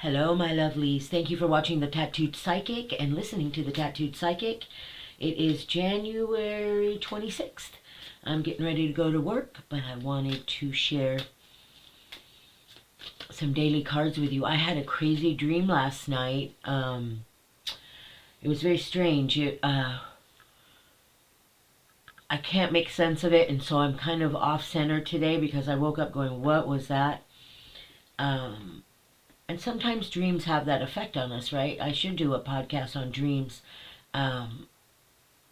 Hello, my lovelies. Thank you for watching The Tattooed Psychic and listening to The Tattooed Psychic. It is January 26th. I'm getting ready to go to work, but I wanted to share some daily cards with you. I had a crazy dream last night. It was very strange. I can't make sense of it, and so I'm kind of off-center today because I woke up going, what was that? And sometimes dreams have that effect on us, right? I should do a podcast on dreams. I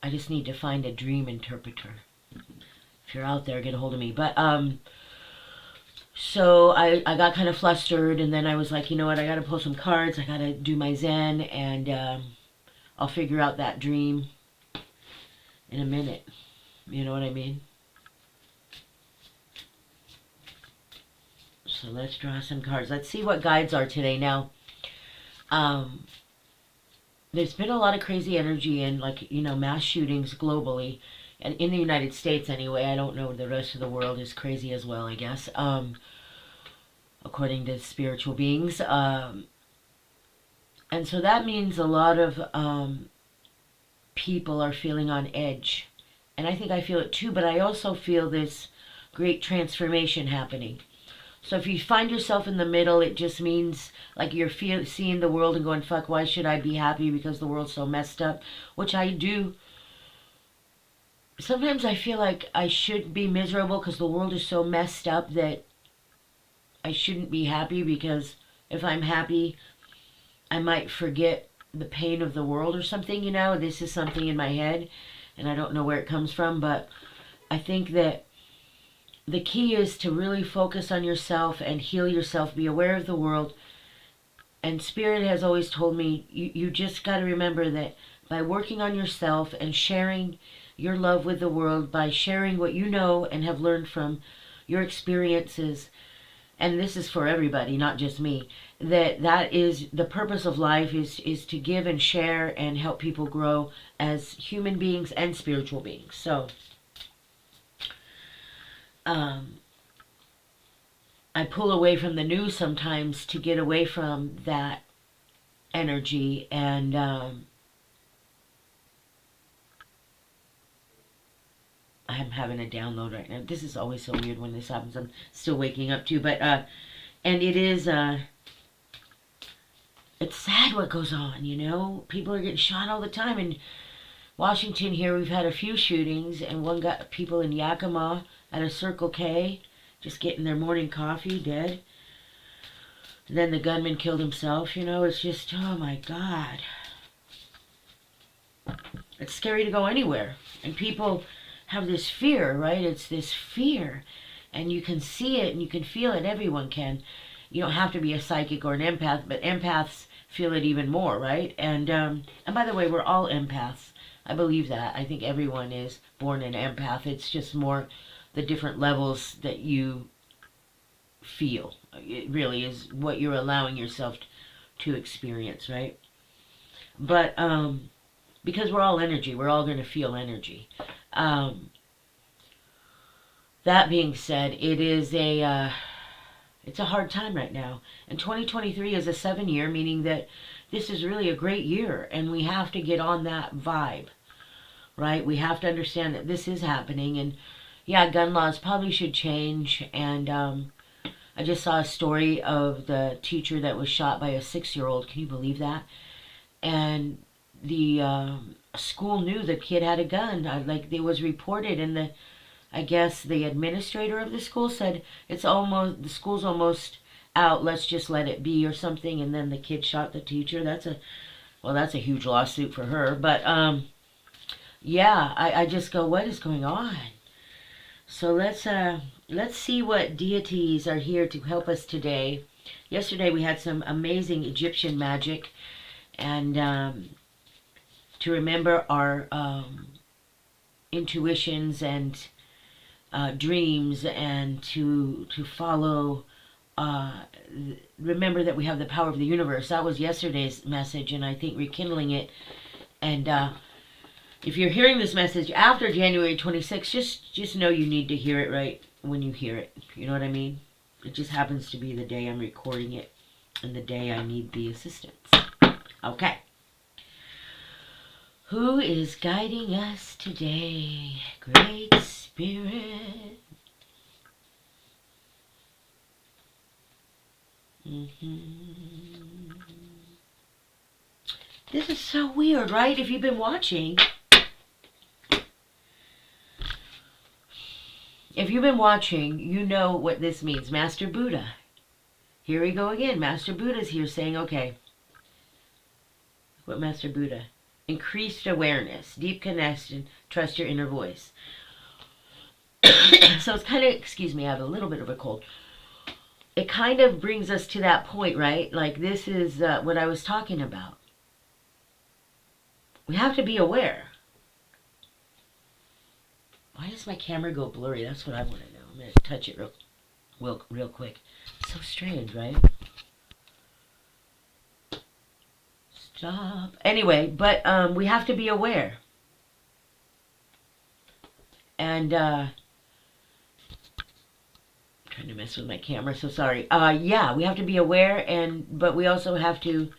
just need to find a dream interpreter. If you're out there, get a hold of me. But, so I got kind of flustered, and then I was like, you know what, I got to pull some cards. I got to do my Zen, and I'll figure out that dream in a minute. You know what I mean? So let's draw some cards. Let's see what guides are today. Now, there's been a lot of crazy energy and, like, mass shootings globally. And in the United States anyway. I don't know, the rest of the world is crazy as well, I guess. According to spiritual beings. And so that means a lot of people are feeling on edge. And I think I feel it too, but I also feel this great transformation happening. So if you find yourself in the middle, it just means like you're seeing the world and going, fuck, why should I be happy because the world's so messed up? Which I do. Sometimes I feel like I should be miserable because the world is so messed up that I shouldn't be happy, because if I'm happy, I might forget the pain of the world or something, This is something in my head, and I don't know where it comes from, but I think that the key is to really focus on yourself and heal yourself, be aware of the world. And Spirit has always told me, you just got to remember that by working on yourself and sharing your love with the world, by sharing what you know and have learned from your experiences, and this is for everybody, not just me, that is the purpose of life, is to give and share and help people grow as human beings and spiritual beings. So I pull away from the news sometimes to get away from that energy, and I'm having a download right now. This is always so weird when this happens. I'm still waking up too, but and it is it's sad what goes on, People are getting shot all the time. In Washington here, we've had a few shootings, and one got people in Yakima at a Circle K just getting their morning coffee, dead. And then the gunman killed himself, It's just, oh my God. It's scary to go anywhere. And people have this fear, right? It's this fear. And you can see it and you can feel it. Everyone can. You don't have to be a psychic or an empath, but empaths feel it even more, right? And by the way, we're all empaths. I believe that. I think everyone is born an empath. It's just more the different levels that you feel. It really is what you're allowing yourself to experience, right? But because we're all energy, we're all going to feel energy. That being said, it's a hard time right now. And 2023 is a 7-year, meaning that this is really a great year, and we have to get on that vibe, right? We have to understand that this is happening, and yeah, gun laws probably should change. And I just saw a story of the teacher that was shot by a 6-year-old. Can you believe that? And the school knew the kid had a gun. Like, it was reported, and I guess the administrator of the school said the school's almost out. Let's just let it be or something. And then the kid shot the teacher. That's a huge lawsuit for her. But yeah, I just go, what is going on? So let's see what deities are here to help us today. Yesterday we had some amazing Egyptian magic, and to remember our intuitions and dreams, and to follow, remember that we have the power of the universe. That was yesterday's message, and I think rekindling it. And if you're hearing this message after January 26th, just know you need to hear it right when you hear it. You know what I mean? It just happens to be the day I'm recording it. and the day I need the assistance. Okay. Who is guiding us today? Great Spirit. This is so weird, right? If you've been watching, you know what this means. Master Buddha. Here we go again. Master Buddha's here saying, okay, what Master Buddha? Increased awareness, deep connection, trust your inner voice. So it's kind of, excuse me, I have a little bit of a cold. It kind of brings us to that point, right? Like this is what I was talking about. We have to be aware. Why does my camera go blurry? That's what I want to know. I'm going to touch it real quick. So strange, right? Stop. Anyway, but we have to be aware. And trying to mess with my camera, so sorry. Yeah, we have to be aware, but we also have to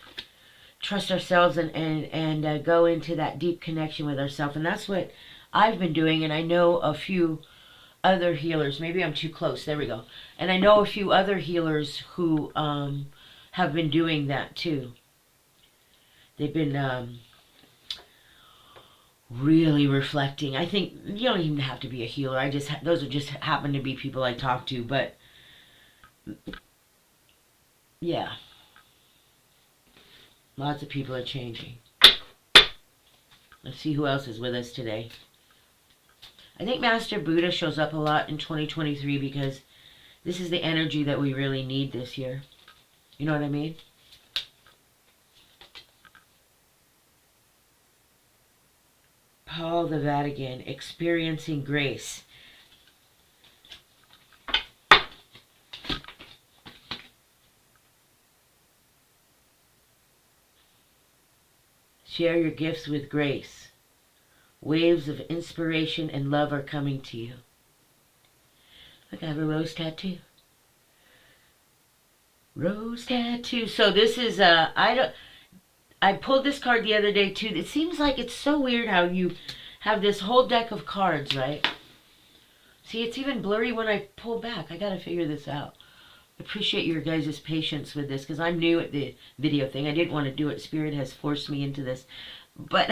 trust ourselves and go into that deep connection with ourselves. And that's what I've been doing, and I know a few other healers. Maybe I'm too close. There we go. And I know a few other healers who have been doing that too. They've been really reflecting. I think you don't even have to be a healer. Those are just happen to be people I talk to. But yeah, lots of people are changing. Let's see who else is with us today. I think Master Buddha shows up a lot in 2023 because this is the energy that we really need this year. You know what I mean? Paul the Vatican, experiencing grace. Share your gifts with grace. Waves of inspiration and love are coming to you. Look, I have a rose tattoo. Rose tattoo. So this is I pulled this card the other day too. It seems like it's so weird how you have this whole deck of cards, right? See, it's even blurry when I pull back. I gotta figure this out. Appreciate your guys' patience with this because I'm new at the video thing. I didn't want to do it. Spirit has forced me into this. But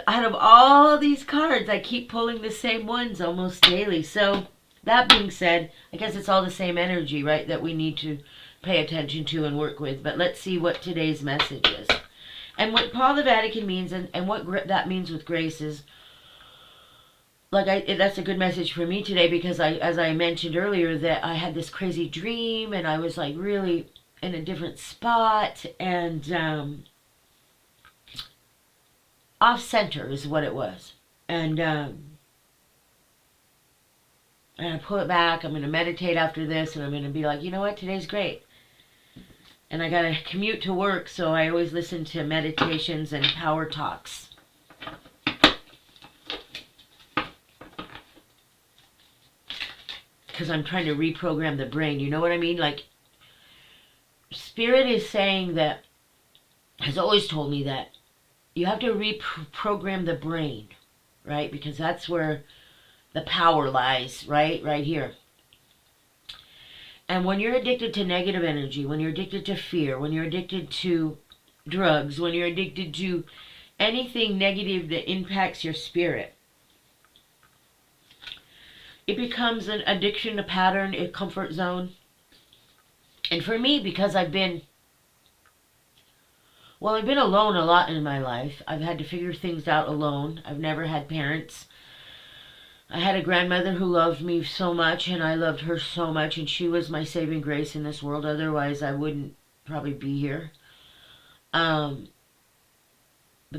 out of all these cards, I keep pulling the same ones almost daily. So that being said, I guess it's all the same energy, right, that we need to pay attention to and work with. But let's see what today's message is. And what Paul the Vatican means and what that means with grace is, that's a good message for me today because as I mentioned earlier, that I had this crazy dream and I was like really in a different spot and off center is what it was. And I pull it back. I'm going to meditate after this and I'm going to be like, you know what, today's great. And I got to commute to work, so I always listen to meditations and power talks. Because I'm trying to reprogram the brain. You know what I mean? Like, Spirit is saying that, has always told me that you have to reprogram the brain, right? Because that's where the power lies, right? Right here. And when you're addicted to negative energy, when you're addicted to fear, when you're addicted to drugs, when you're addicted to anything negative that impacts your spirit, it becomes an addiction, a pattern, a comfort zone. And for me, because I've been alone a lot in my life. I've had to figure things out alone. I've never had parents. I had a grandmother who loved me so much, and I loved her so much, and she was my saving grace in this world. Otherwise, I wouldn't probably be here. But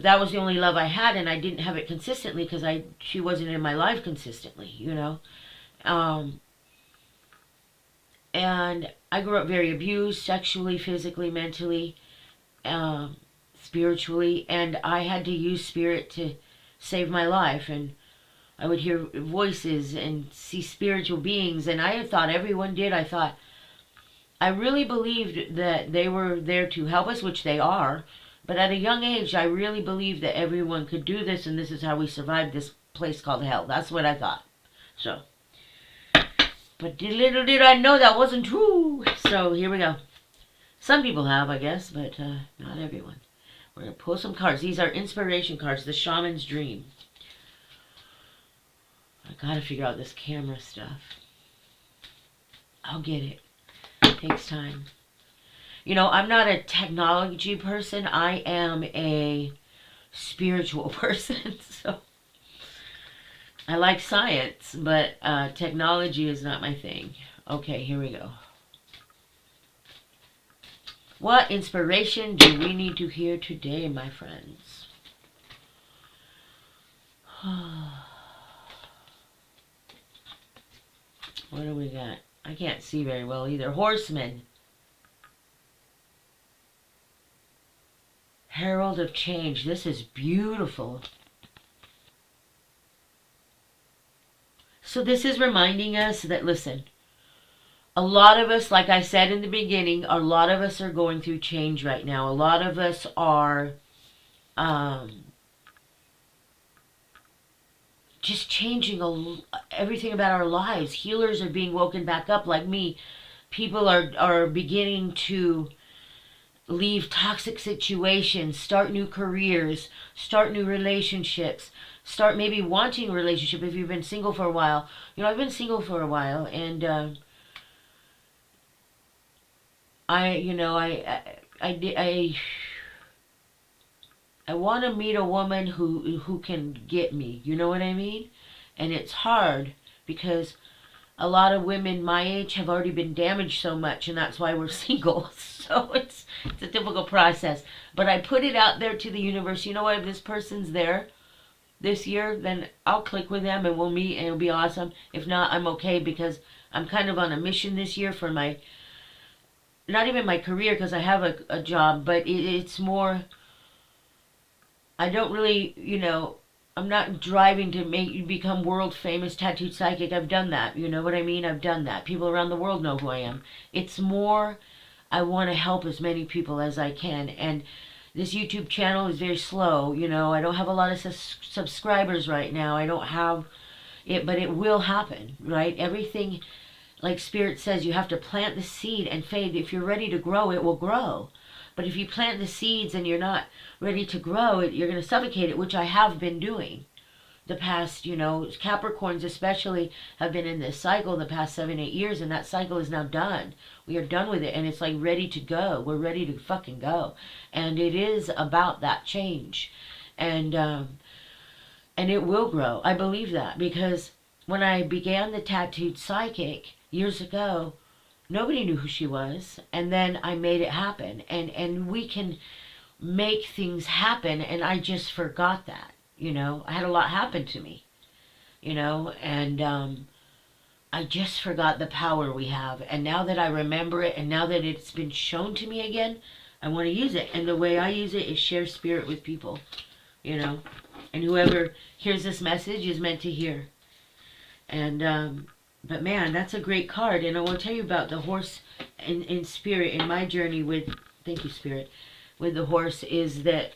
that was the only love I had, and I didn't have it consistently because she wasn't in my life consistently, you know. And I grew up very abused, sexually, physically, mentally, spiritually, and I had to use spirit to save my life. And I would hear voices and see spiritual beings, and I thought everyone did. I I really believed that they were there to help us, which they are. But at a young age, I really believed that everyone could do this, and this is how we survived this place called hell. That's what I thought. So, but little did I know that wasn't true. So here we go. Some people have, I guess, but not everyone. We're going to pull some cards. These are inspiration cards. The Shaman's Dream. I gotta figure out this camera stuff. I'll get it. It takes time. You know, I'm not a technology person. I am a spiritual person. So I like science, but technology is not my thing. Okay, here we go. What inspiration do we need to hear today, my friends? What do we got? I can't see very well either. Horseman. Herald of Change. This is beautiful. So this is reminding us that, listen, a lot of us, like I said in the beginning, a lot of us are going through change right now. A lot of us are just changing everything about our lives. Healers are being woken back up like me. People are beginning to leave toxic situations, start new careers, start new relationships, start maybe wanting a relationship if you've been single for a while. You know, I've been single for a while, and I want to meet a woman who can get me. You know what I mean? And it's hard because a lot of women my age have already been damaged so much, and that's why we're single. So it's a difficult process. But I put it out there to the universe. You know what? If this person's there this year, then I'll click with them and we'll meet and it'll be awesome. If not, I'm okay because I'm kind of on a mission this year for my, not even my career because I have a job, but it's more, I don't really, I'm not driving to make you become world famous tattooed psychic. I've done that. You know what I mean? I've done that. People around the world know who I am. It's more, I want to help as many people as I can. And this YouTube channel is very slow. I don't have a lot of subscribers right now. I don't have it, but it will happen, right? Everything, like Spirit says, you have to plant the seed and fade. If you're ready to grow, it will grow. But if you plant the seeds and you're not ready to grow it, you're going to suffocate it, which I have been doing. The past, Capricorns especially have been in this cycle the past 7-8 years, and that cycle is now done. We are done with it, and it's like ready to go. We're ready to fucking go. And it is about that change. And it will grow. I believe that, because when I began the Tattooed Psychic years ago, nobody knew who she was, and then I made it happen. And we can make things happen, and I just forgot that. I had a lot happen to me, and I just forgot the power we have. And now that I remember it, and now that it's been shown to me again, I want to use it. And the way I use it is share spirit with people, and whoever hears this message is meant to hear. And but man, that's a great card. And I will tell you about the horse in spirit, in my journey with, thank you, Spirit, with the horse, is that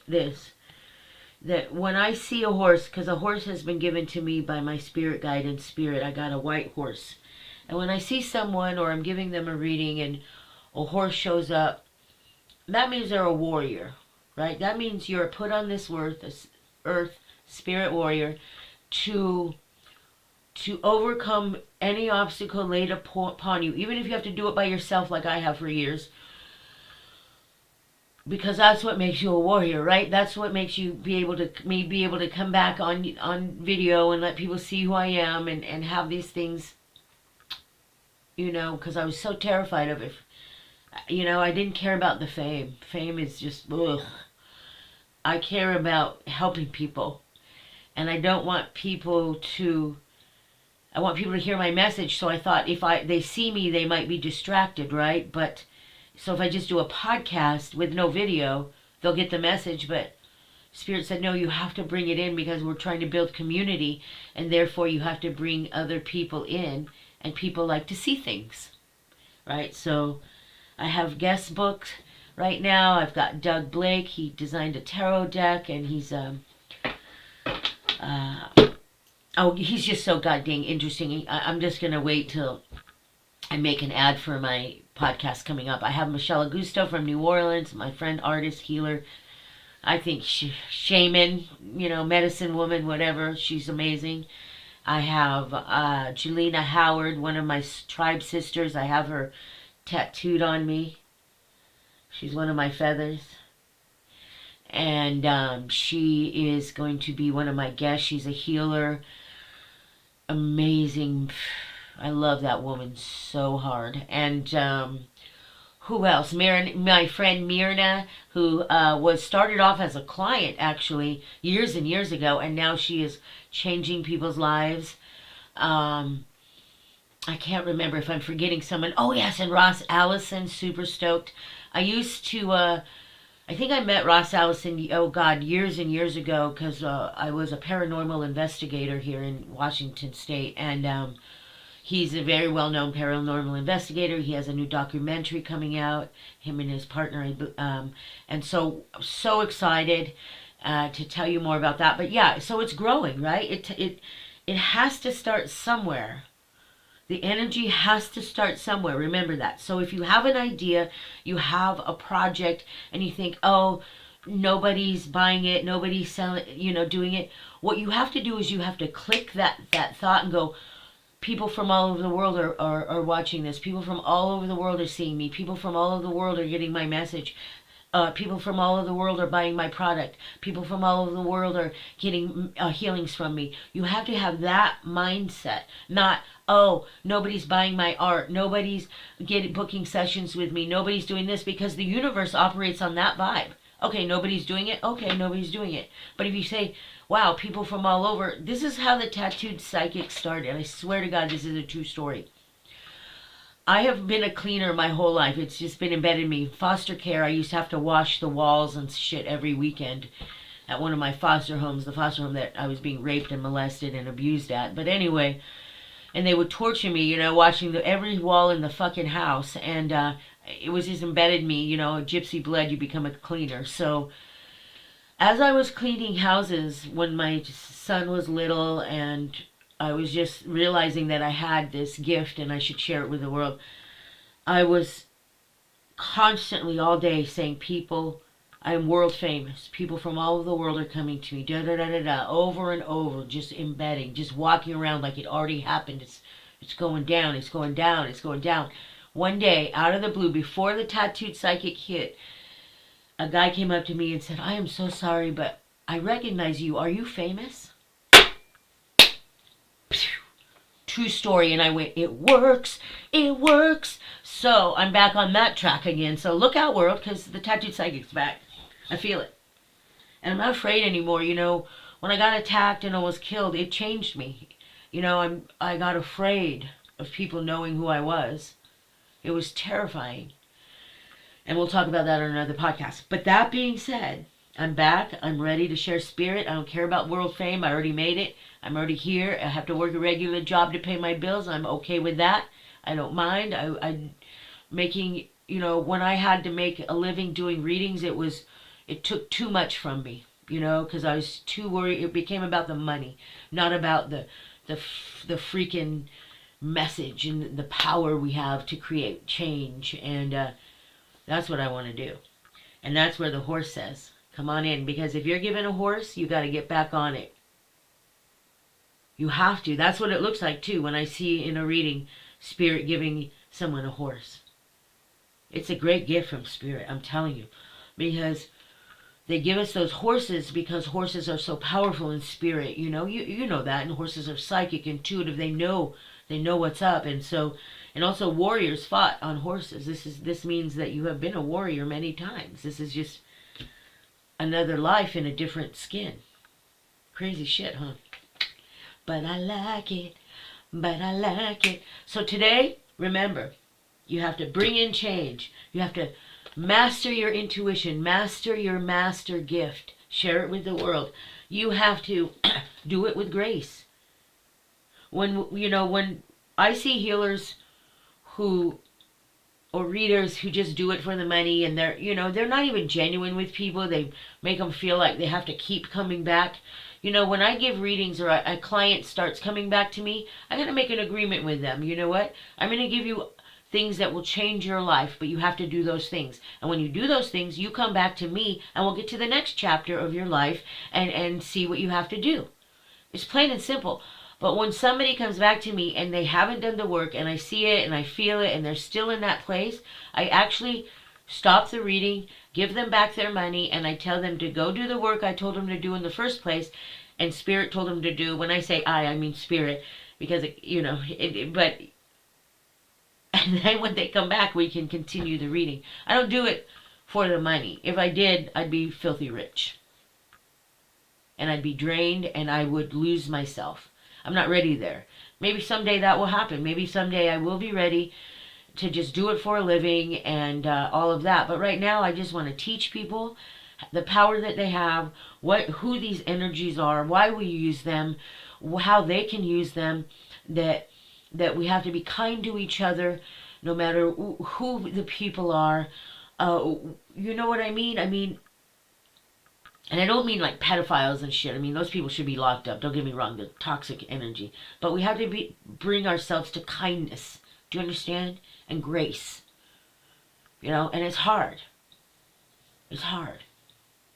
when I see a horse, because a horse has been given to me by my spirit guide and spirit, I got a white horse. And when I see someone, or I'm giving them a reading, and a horse shows up, that means they're a warrior, right? That means you're put on this earth, spirit warrior, to overcome any obstacle laid upon you, even if you have to do it by yourself like I have for years. Because that's what makes you a warrior, right? That's what makes you be able to come back on video and let people see who I am, and have these things, because I was so terrified of it. I didn't care about the fame. Fame is just, ugh. I care about helping people. And I don't want people to, I want people to hear my message. So I thought if they see me, they might be distracted, right? But so if I just do a podcast with no video, they'll get the message. But Spirit said, no, you have to bring it in, because we're trying to build community, and therefore you have to bring other people in, and people like to see things, right? So I have guest books right now. I've got Doug Blake. He designed a tarot deck, and uh, he's just so goddamn interesting. I'm just gonna wait till I make an ad for my podcast coming up. I have Michelle Augusto from New Orleans, my friend, artist, healer. I think shaman, medicine woman, whatever. She's amazing. I have Jelena Howard, one of my tribe sisters. I have her tattooed on me. She's one of my feathers. And she is going to be one of my guests. She's a healer. Amazing. I love that woman so hard. And who else? My friend Myrna, who was started off as a client actually years and years ago, and now she is changing people's lives. I can't remember if I'm forgetting someone. Oh yes, and Ross Allison, super stoked. I used to, I think I met Ross Allison, oh God, years and years ago, because I was a paranormal investigator here in Washington State, and he's a very well-known paranormal investigator. He has a new documentary coming out, him and his partner, and so excited to tell you more about that. But yeah, so it's growing, right? It has to start somewhere. The energy has to start somewhere. Remember that. So if you have an idea, you have a project, and you think, oh, nobody's buying it, nobody's selling, doing it. What you have to do is you have to click that thought and go, people from all over the world are watching this. People from all over the world are seeing me. People from all over the world are getting my message. People from all over the world are buying my product. People from all over the world are getting healings from me. You have to have that mindset. Not, oh, nobody's buying my art. Nobody's booking sessions with me. Nobody's doing this, because the universe operates on that vibe. Okay, nobody's doing it. Okay, nobody's doing it. But if you say, wow, people from all over, this is how the tattooed psychic started. I swear to God, this is a true story. I have been a cleaner my whole life. It's just been embedded in me. Foster care, I used to have to wash the walls and shit every weekend at one of my foster homes, the foster home that I was being raped and molested and abused at. But anyway, and they would torture me, washing every wall in the fucking house. And it was just embedded in me, gypsy blood, you become a cleaner. So as I was cleaning houses when my son was little, and I was just realizing that I had this gift and I should share it with the world, I was constantly all day saying, people, I am world famous. People from all over the world are coming to me, over and over, just embedding, just walking around like it already happened. It's going down, it's going down, it's going down. One day, out of the blue, before the tattooed psychic hit, a guy came up to me and said, I am so sorry, but I recognize you. Are you famous? True story. And I went, it works. It works. So I'm back on that track again. So look out, world, because the tattooed psychic's back. I feel it. And I'm not afraid anymore. When I got attacked and almost killed, it changed me. I got afraid of people knowing who I was. It was terrifying. And we'll talk about that on another podcast. But that being said, I'm back. I'm ready to share spirit. I don't care about world fame. I already made it. I'm already here. I have to work a regular job to pay my bills. I'm okay with that. I don't mind. I making, when I had to make a living doing readings, it took too much from me, because I was too worried. It became about the money, not about the freaking message and the power we have to create change. And that's what I want to do. And that's where the horse says, come on in. Because if you're given a horse, you got to get back on it. You have to. That's what it looks like too when I see in a reading spirit giving someone a horse. It's a great gift from spirit, I'm telling you. Because they give us those horses because horses are so powerful in spirit. You know that. And horses are psychic, intuitive. They know what's up. And also warriors fought on horses. This means that you have been a warrior many times. This is just another life in a different skin. Crazy shit, huh? But I like it. But I like it. So today, remember, you have to bring in change. You have to master your intuition. Master your master gift. Share it with the world. You have to do it with grace. When I see healers who or readers who just do it for the money, and they're not even genuine with people. They make them feel like they have to keep coming back. When I give readings, or a client starts coming back to me, I'm going to make an agreement with them. You know what? I'm going to give you things that will change your life, but you have to do those things. And when you do those things, you come back to me, and we'll get to the next chapter of your life and see what you have to do. It's plain and simple. But when somebody comes back to me and they haven't done the work, and I see it and I feel it and they're still in that place, I actually stop the reading, give them back their money, and I tell them to go do the work I told them to do in the first place, and Spirit told them to do. When I say I mean Spirit, because, but and then when they come back, we can continue the reading. I don't do it for the money. If I did, I'd be filthy rich. And I'd be drained, and I would lose myself. I'm not ready there. Maybe someday that will happen. Maybe someday I will be ready to just do it for a living and all of that. But right now, I just want to teach people the power that they have, who these energies are, why we use them, how they can use them, that we have to be kind to each other, no matter who the people are. You know what I mean? And I don't mean like pedophiles and shit. Those people should be locked up. Don't get me wrong, the toxic energy. But we have to bring ourselves to kindness. Do you understand? And grace. And it's hard. It's hard.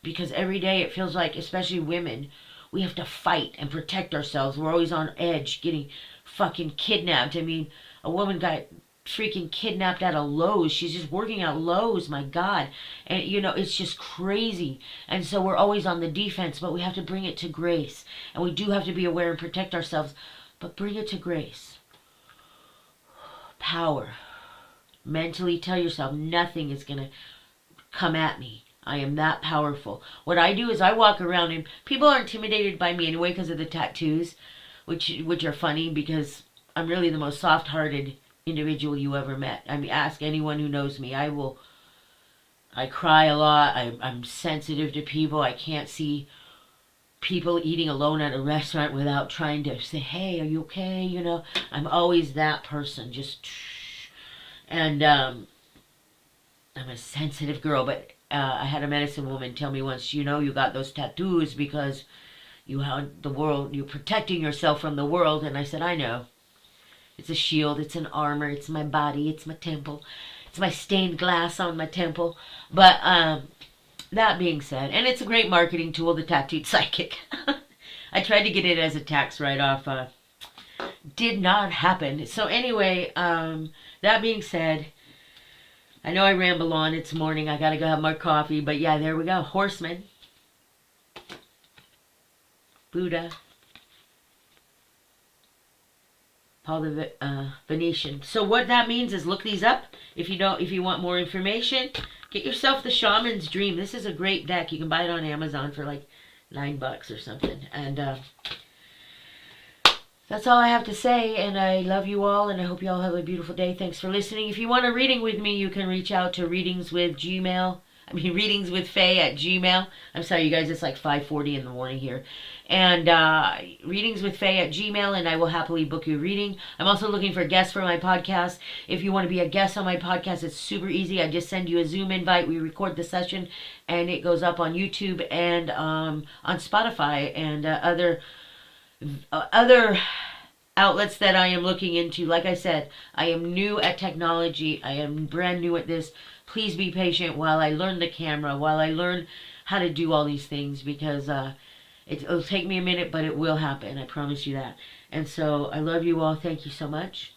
Because every day it feels like, especially women, we have to fight and protect ourselves. We're always on edge, getting fucking kidnapped. A woman got freaking kidnapped at a Lowe's. She's just working at Lowe's, my God. And, it's just crazy. And so we're always on the defense, but we have to bring it to grace. And we do have to be aware and protect ourselves, but bring it to grace. Power. Mentally tell yourself, nothing is going to come at me. I am that powerful. What I do is I walk around, and people are intimidated by me anyway because of the tattoos, which are funny, because I'm really the most soft-hearted individual you ever met. Ask anyone who knows me. I cry a lot. I'm sensitive to people. I can't see people eating alone at a restaurant without trying to say, hey, are you okay? I'm always that person. And I'm a sensitive girl, but I had a medicine woman tell me once, you got those tattoos because you're protecting yourself from the world. And I said, I know. It's a shield, it's an armor, it's my body, it's my temple. It's my stained glass on my temple. But that being said, and it's a great marketing tool, the Tattooed Psychic. I tried to get it as a tax write-off. Did not happen. So anyway, that being said, I know I ramble on. It's morning. I gotta go have my coffee. But yeah, there we go. Horseman. Buddha. Paul the Venetian. So what that means is look these up. If you want more information, get yourself the Shaman's Dream. This is a great deck. You can buy it on Amazon for like $9 or something. And that's all I have to say. And I love you all, and I hope you all have a beautiful day. Thanks for listening. If you want a reading with me, you can reach out to Readings with Faye at Gmail. I'm sorry, you guys, it's like 5:40 in the morning here. And Readings with Faye at Gmail, and I will happily book you a reading. I'm also looking for guests for my podcast. If you want to be a guest on my podcast, it's super easy. I just send you a Zoom invite. We record the session, and it goes up on YouTube and on Spotify and other outlets that I am looking into. Like I said, I am new at technology. I am brand new at this. Please be patient while I learn the camera, while I learn how to do all these things, because it'll take me a minute, but it will happen. I promise you that. And so I love you all. Thank you so much.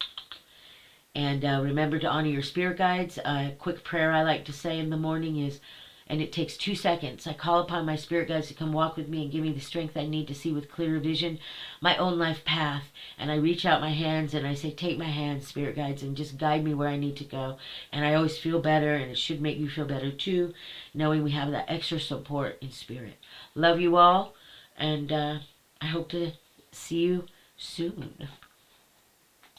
And remember to honor your spirit guides. A quick prayer I like to say in the morning is, and it takes 2 seconds. I call upon my spirit guides to come walk with me and give me the strength I need to see with clearer vision my own life path. And I reach out my hands and I say, take my hands, spirit guides, and just guide me where I need to go. And I always feel better, and it should make you feel better too, knowing we have that extra support in spirit. Love you all, and I hope to see you soon.